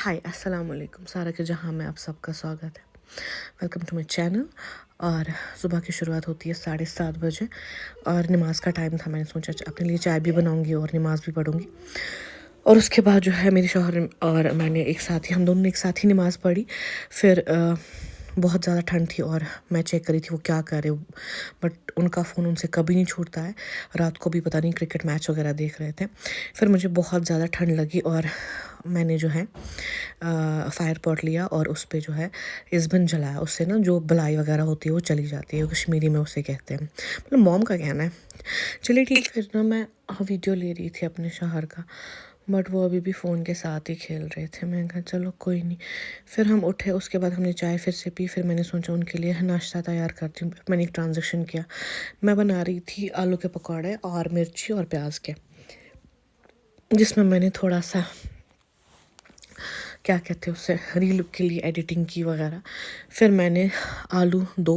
हाय अस्सलाम वालेकुम सारा के जहां में आप सबका स्वागत है। Welcome to my channel. और सुबह की शुरुआत होती है 7:30 बजे और नमाज का टाइम था। मैंने सोचा अपने लिए चाय भी बनाऊंगी और नमाज भी पढ़ूंगी। और उसके बाद जो है मेरे शौहर और मैंने एक साथ ही हम दोनों ने एक साथ ही नमाज़ पढ़ी। फिर बहुत ज़्यादा ठंड थी और मैं चेक करी थी वो क्या कर रहे, बट उनका फ़ोन उनसे कभी नहीं छूटता है। रात को भी पता नहीं क्रिकेट मैच वगैरह देख रहे थे। फिर मुझे बहुत ज़्यादा ठंड लगी और मैंने जो है फायर पॉट लिया और उस पे जो है इसबन जलाया। उससे ना जो बलाई वगैरह होती है वो चली जाती है, कश्मीरी में उसे कहते हैं, मतलब मॉम का कहना है। चलिए ठीक। फिर ना मैं वीडियो ले रही थी अपने शौहर का, बट वो अभी भी फ़ोन के साथ ही खेल रहे थे। मैंने कहा चलो कोई नहीं। फिर हम उठे, उसके बाद हमने चाय फिर से पी। फिर मैंने सोचा उनके लिए नाश्ता तैयार करती हूँ। मैंने एक ट्रांजेक्शन किया। मैं बना रही थी आलू के पकौड़े और मिर्ची और प्याज के, जिसमें मैंने थोड़ा सा क्या कहते हैं उससे रील के लिए एडिटिंग की वगैरह। फिर मैंने आलू 2,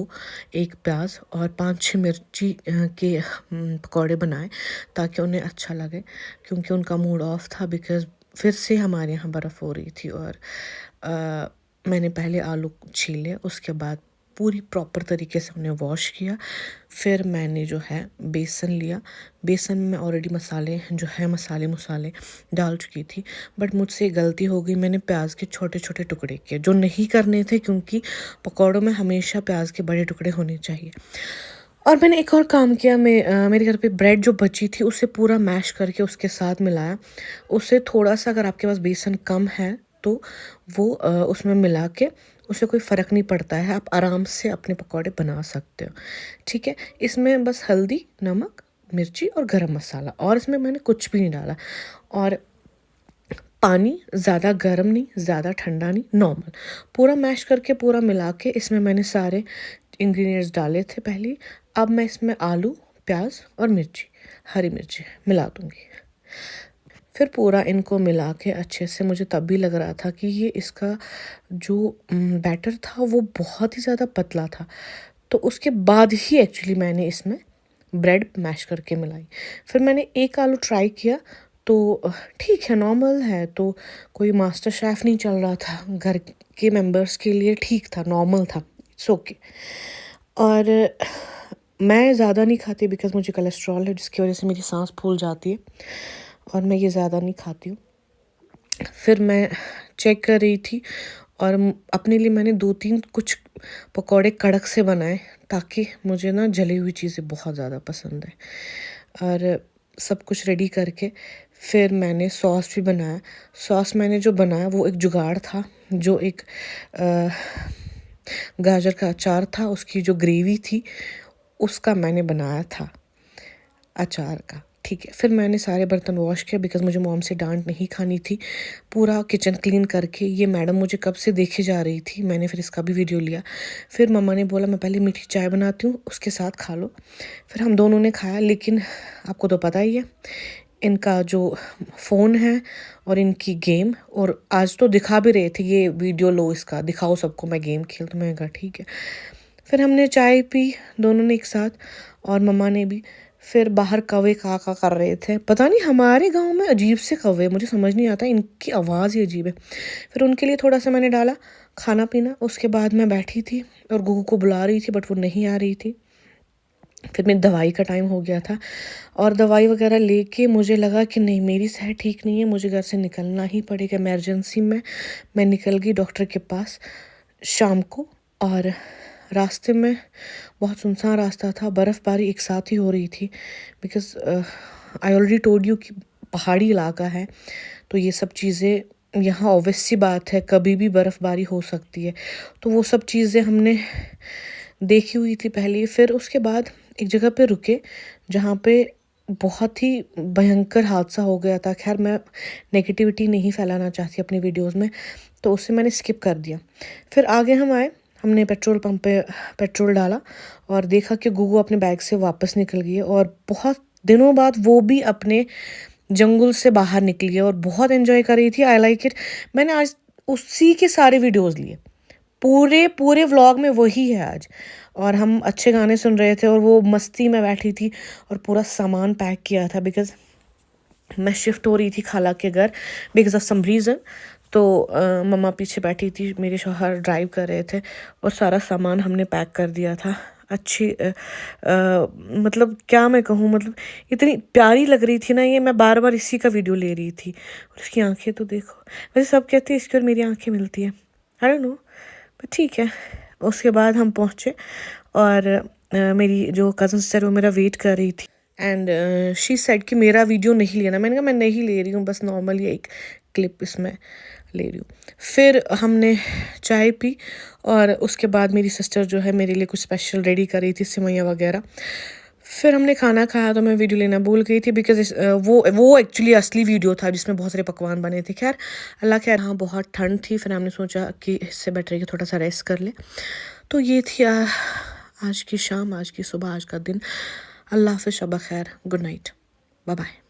1 प्याज और 5-6 मिर्ची के पकौड़े बनाए ताकि उन्हें अच्छा लगे, क्योंकि उनका मूड ऑफ था बिकॉज़ फिर से हमारे यहाँ बर्फ़ हो रही थी। और मैंने पहले आलू छीले, उसके बाद पूरी प्रॉपर तरीके से उन्हें वॉश किया। फिर मैंने जो है बेसन लिया। बेसन में ऑलरेडी मसाले जो है मसाले डाल चुकी थी, बट मुझसे गलती हो गई। मैंने प्याज के छोटे छोटे टुकड़े किए जो नहीं करने थे, क्योंकि पकौड़ों में हमेशा प्याज के बड़े टुकड़े होने चाहिए। और मैंने एक और काम किया। मेरे घर पे ब्रेड जो बची थी उसे पूरा मैश करके उसके साथ मिलाया। उससे थोड़ा सा, अगर आपके पास बेसन कम है तो वो उसमें मिला के, उससे कोई फ़र्क नहीं पड़ता है। आप आराम से अपने पकौड़े बना सकते हो, ठीक है। इसमें बस हल्दी, नमक, मिर्ची और गरम मसाला, और इसमें मैंने कुछ भी नहीं डाला। और पानी ज़्यादा गर्म नहीं, ज़्यादा ठंडा नहीं, नॉर्मल। पूरा मैश करके पूरा मिला के इसमें मैंने सारे इंग्रेडिएंट्स डाले थे पहले। अब मैं इसमें आलू, प्याज और मिर्ची, हरी मिर्ची मिला दूँगी। फिर पूरा इनको मिला के अच्छे से, मुझे तब भी लग रहा था कि ये इसका जो बैटर था वो बहुत ही ज़्यादा पतला था। तो उसके बाद ही एक्चुअली मैंने इसमें ब्रेड मैश करके मिलाई। फिर मैंने एक आलू ट्राई किया तो ठीक है, नॉर्मल है। तो कोई मास्टर शेफ़ नहीं चल रहा था, घर के मेंबर्स के लिए ठीक था, नॉर्मल था, इट्स ओके। और मैं ज़्यादा नहीं खाती बिकॉज़ मुझे कोलेस्ट्रॉल है, जिसकी वजह से मेरी सांस फूल जाती है और मैं ये ज़्यादा नहीं खाती हूँ। फिर मैं चेक कर रही थी और अपने लिए मैंने 2-3 कुछ पकौड़े कड़क से बनाए, ताकि मुझे ना जली हुई चीज़ें बहुत ज़्यादा पसंद है। और सब कुछ रेडी करके फिर मैंने सॉस भी बनाया। सॉस मैंने जो बनाया वो एक जुगाड़ था, जो एक गाजर का अचार था, उसकी जो ग्रेवी थी उसका मैंने बनाया था, अचार का, ठीक है। फिर मैंने सारे बर्तन वॉश किया बिकॉज़ मुझे मॉम से डांट नहीं खानी थी। पूरा किचन क्लीन करके, ये मैडम मुझे कब से देखे जा रही थी, मैंने फिर इसका भी वीडियो लिया। फिर मम्मा ने बोला मैं पहले मीठी चाय बनाती हूँ, उसके साथ खा लो। फिर हम दोनों ने खाया। लेकिन आपको तो पता ही है इनका जो फ़ोन है और इनकी गेम, और आज तो दिखा भी रहे थे ये वीडियो, लो इसका दिखाओ सबको मैं गेम खेलती हूँ। मैंने कहा ठीक है। फिर हमने चाय पी दोनों ने एक साथ, और मम्मा ने भी। फिर बाहर कौवे का कर रहे थे, पता नहीं हमारे गांव में अजीब से कौवे, मुझे समझ नहीं आता, इनकी आवाज़ ही अजीब है। फिर उनके लिए थोड़ा सा मैंने डाला खाना पीना। उसके बाद मैं बैठी थी और गुगू को बुला रही थी, बट वो नहीं आ रही थी। फिर मेरी दवाई का टाइम हो गया था और दवाई वगैरह लेके मुझे लगा कि नहीं, मेरी सेहत ठीक नहीं है, मुझे घर से निकलना ही पड़ेगा इमरजेंसी में। मैं निकल गई डॉक्टर के पास शाम को। और रास्ते में बहुत सुनसान रास्ता था, बर्फ़बारी एक साथ ही हो रही थी because I already told you कि पहाड़ी इलाका है, तो ये सब चीज़ें यहाँ ऑब्वियस सी बात है, कभी भी बर्फ़बारी हो सकती है। तो वो सब चीज़ें हमने देखी हुई थी पहले। फिर उसके बाद एक जगह पे रुके जहाँ पे बहुत ही भयंकर हादसा हो गया था। खैर, मैं नेगेटिविटी नहीं फैलाना चाहती अपनी वीडियोस में, तो उसे मैंने स्किप कर दिया। फिर आगे हम आए, हमने पेट्रोल पंप पे पेट्रोल डाला और देखा कि गुगू अपने बैग से वापस निकल गई है, और बहुत दिनों बाद वो भी अपने जंगल से बाहर निकली है और बहुत एंजॉय कर रही थी। I like it. मैंने आज उसी के सारे वीडियोस लिए, पूरे पूरे व्लॉग में वही है आज। और हम अच्छे गाने सुन रहे थे और वो मस्ती में बैठी थी और पूरा सामान पैक किया था बिकॉज़ मैं शिफ्ट हो रही थी खाला के घर बिकॉज़ ऑफ सम रीज़न। तो मम्मा पीछे बैठी थी, मेरे शौहर ड्राइव कर रहे थे और सारा सामान हमने पैक कर दिया था। अच्छी मतलब क्या मैं कहूँ, मतलब इतनी प्यारी लग रही थी ना ये, मैं बार बार इसी का वीडियो ले रही थी। और उसकी आंखें तो देखो, वैसे सब कहते हैं इसकी और मेरी आंखें मिलती है, आई डोंट नो, बट ठीक है। उसके बाद हम पहुँचे और मेरी जो कज़न सिस्टर वो मेरा वेट कर रही थी एंड शी सेड कि मेरा वीडियो नहीं लेना। मैंने कहा मैं नहीं ले रही हूँ, बस नॉर्मली एक क्लिप इसमें ले रही हूँ। फिर हमने चाय पी और उसके बाद मेरी सिस्टर जो है मेरे लिए कुछ स्पेशल रेडी कर रही थी, सिवैयाँ वगैरह। फिर हमने खाना खाया तो मैं वीडियो लेना भूल गई थी, बिकॉज वो एक्चुअली असली वीडियो था जिसमें बहुत सारे पकवान बने थे। खैर अल्लाह खैर, हाँ बहुत ठंड थी, फिर हमने सोचा कि इससे बेटर है कि थोड़ा सा रेस्ट कर ले। तो ये थी आज की शाम, आज की सुबह, आज का दिन। अल्लाह हाफ़िज़, शब खैर, गुड नाइट, बाय बाय।